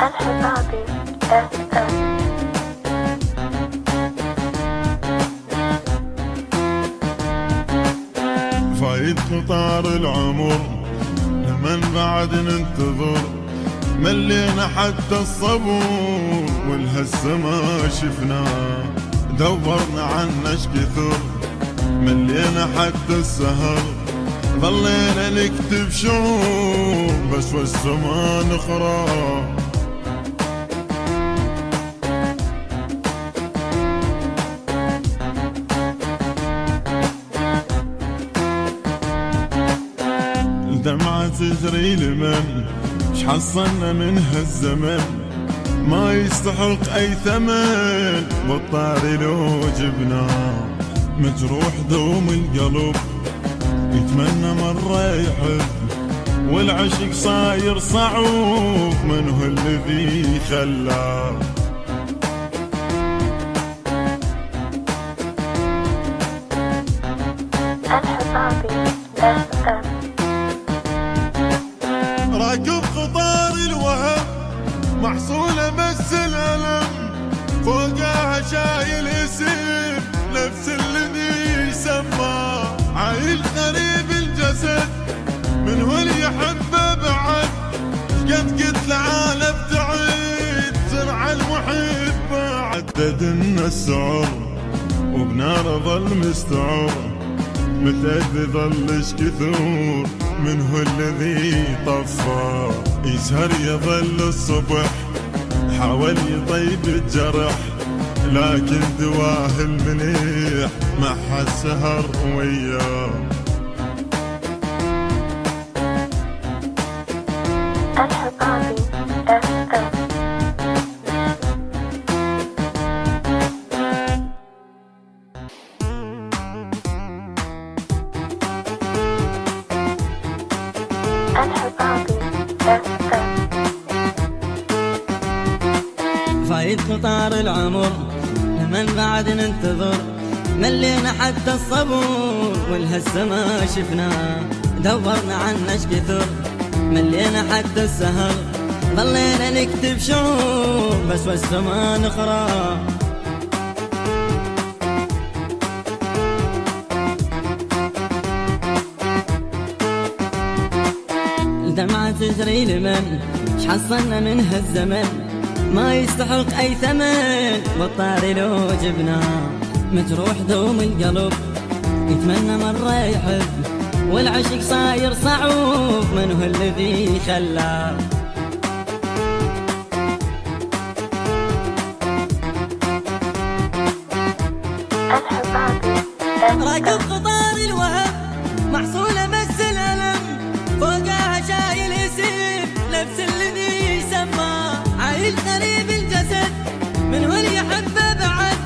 الحبابي FM. فايت قطار العمر لمن بعد ننتظر، ملينا حتى الصبور والهسه ما شفناه، دورنا عنه اش كثر ملينا حتى السهر، ظلينا نكتب شعور بس والسما نخرى. الدمعة تجري لمن ش حصلنا من هالزمن، ما يستحق اي ثمن بالطاري لو جبناه، مجروح دوم القلب يتمنى مرة يحب، والعشق صاير صعوب من هو الذي خلاه. الحبابي FM. راكب قطار الوهم محصولة بس الألم، فوقها شايل اسم نفس الذي يسمى، عايل قريب الجسد من هو اللي يحبه بعد، قد قلت لعالم تعيد زرع المحب، عددنا السعر وبنار ظل مستعر، متى ظلش كثور من هو الذي طفى، يسهر يظل الصبح حاول يطيب الجرح، لكن دواه المليح ما حد سهر وياه. الحبابي FM. الحبابي FM. فايت قطار العمر لمن بعد ننتظر، ملينا حتى الصبور والهسه ما شفناه، دورنا عنه اش كثر ملينا حتى السهر، ظلينا نكتب شعور بس والسما نخرى. الدمعة تجري لمن ش حصلنا من هالزمن، ما يستحق اي ثمن بالطاري لو جبناه، مجروح دوم القلب يتمنى مرة يحب، والعشق صاير صعوب من هو الذي خلاه. الحبابي راكب FM. قطار الوهم محصولة بس الألم، فوقها شايل اسم نفس الذي يسمى، عايل قريب الجسد من هو اللي يحبه بعد،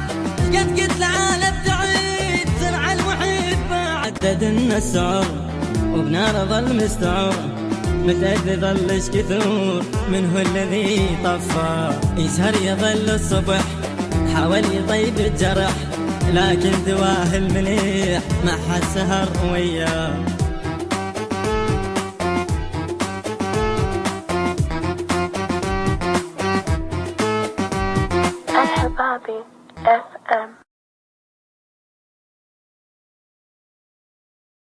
قد قلت العالم تعيد زرع المحبة، عددنا السعر وبنار ظل مستعر، متى ظلش كثور من هو الذي طفى، يسهر يظل الصبح حاول يطيب الجرح، لكن دواه المليح ما حد سهر وياه.